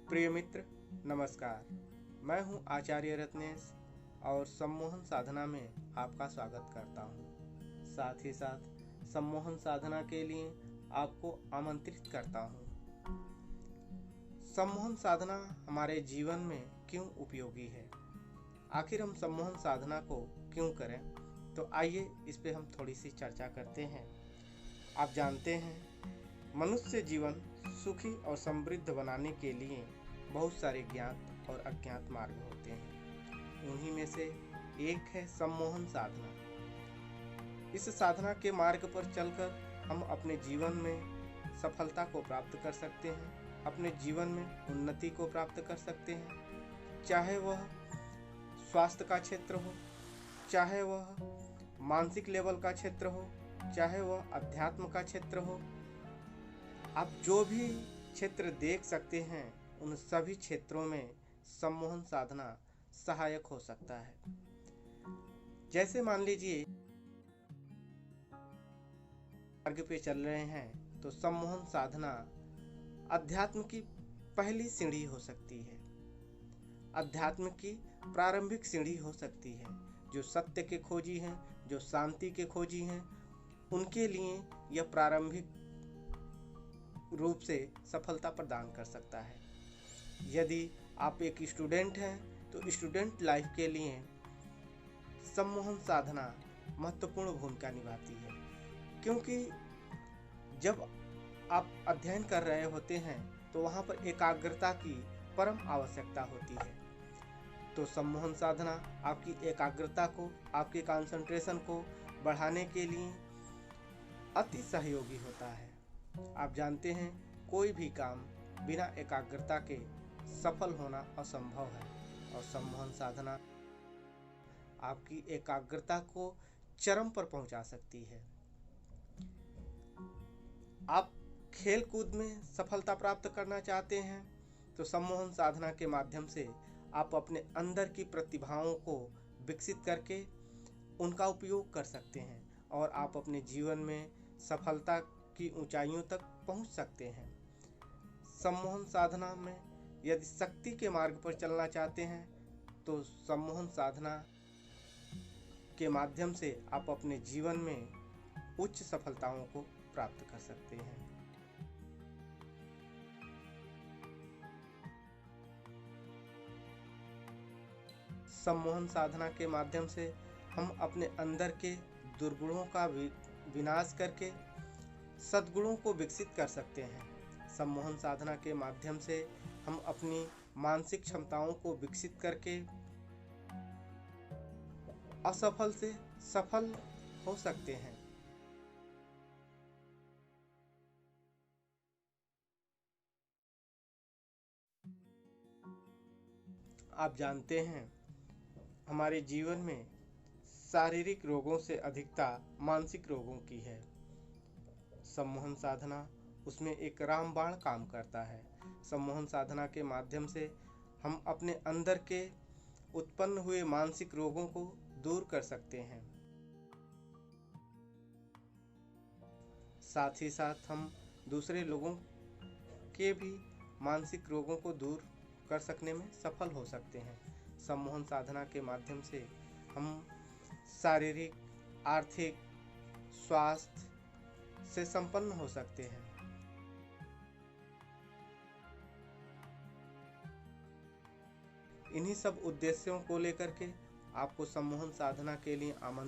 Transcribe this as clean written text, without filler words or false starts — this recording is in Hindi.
प्रिय मित्र, नमस्कार। मैं हूं आचार्य रत्नेश और सम्मोहन साधना में आपका स्वागत करता हूं। साथ ही साथ सम्मोहन साधना के लिए आपको आमंत्रित करता हूं। सम्मोहन साधना हमारे जीवन में क्यों उपयोगी है? आखिर हम सम्मोहन साधना को क्यों करें? तो आइए इस पे हम थोड़ी सी चर्चा करते हैं। आप जानते हैं, मनुष्य जीवन सुखी और समृद्ध बनाने के लिए बहुत सारे ज्ञात और अज्ञात मार्ग होते हैं। उन्हीं में से एक है सम्मोहन साधना। इस साधना के मार्ग पर चलकर हम अपने जीवन में सफलता को प्राप्त कर सकते हैं, अपने जीवन में उन्नति को प्राप्त कर सकते हैं। चाहे वह स्वास्थ्य का क्षेत्र हो, चाहे वह मानसिक लेवल का क्षेत्र हो, चाहे वह अध्यात्म का क्षेत्र हो, आप जो भी क्षेत्र देख सकते हैं, उन सभी क्षेत्रों में सम्मोहन साधना सहायक हो सकता है। जैसे मान लीजिए मार्ग पे चल रहे हैं तो सम्मोहन साधना अध्यात्म की पहली सीढ़ी हो सकती है, अध्यात्म की प्रारंभिक सीढ़ी हो सकती है। जो सत्य के खोजी हैं, जो शांति के खोजी हैं, उनके लिए यह प्रारंभिक रूप से सफलता प्रदान कर सकता है। यदि आप एक स्टूडेंट हैं तो स्टूडेंट लाइफ के लिए सम्मोहन साधना महत्वपूर्ण भूमिका निभाती है, क्योंकि जब आप अध्ययन कर रहे होते हैं तो वहाँ पर एकाग्रता की परम आवश्यकता होती है। तो सम्मोहन साधना आपकी एकाग्रता को, आपके कंसंट्रेशन को बढ़ाने के लिए अति सहयोगी होता है। आप जानते हैं, कोई भी काम बिना एकाग्रता के सफल होना असंभव है, और सम्मोहन साधना आपकी एकाग्रता को चरम पर पहुंचा सकती है। आप खेल कूद में सफलता प्राप्त करना चाहते हैं तो सम्मोहन साधना के माध्यम से आप अपने अंदर की प्रतिभाओं को विकसित करके उनका उपयोग कर सकते हैं और आप अपने जीवन में सफलता की ऊंचाइयों तक पहुंच सकते हैं। सम्मोहन साधना में यदि शक्ति के मार्ग पर चलना चाहते हैं तो सम्मोहन साधना के माध्यम से आप अपने जीवन में उच्च सफलताओं को प्राप्त कर सकते हैं। सम्मोहन साधना के माध्यम से हम अपने अंदर के दुर्गुणों का विनाश करके सद्गुणों को विकसित कर सकते हैं। सम्मोहन साधना के माध्यम से हम अपनी मानसिक क्षमताओं को विकसित करके असफल से सफल हो सकते हैं। आप जानते हैं, हमारे जीवन में शारीरिक रोगों से अधिकता मानसिक रोगों की है। सम्मोहन साधना उसमें एक रामबाण काम करता है। सम्मोहन साधना के माध्यम से हम अपने अंदर के उत्पन्न हुए मानसिक रोगों को दूर कर सकते हैं। साथ ही साथ हम दूसरे लोगों के भी मानसिक रोगों को दूर कर सकने में सफल हो सकते हैं। सम्मोहन साधना के माध्यम से हम शारीरिक, आर्थिक, स्वास्थ्य से संपन्न हो सकते हैं। इन्हीं सब उद्देश्यों को लेकर के आपको सम्मोहन साधना के लिए आमंत्रित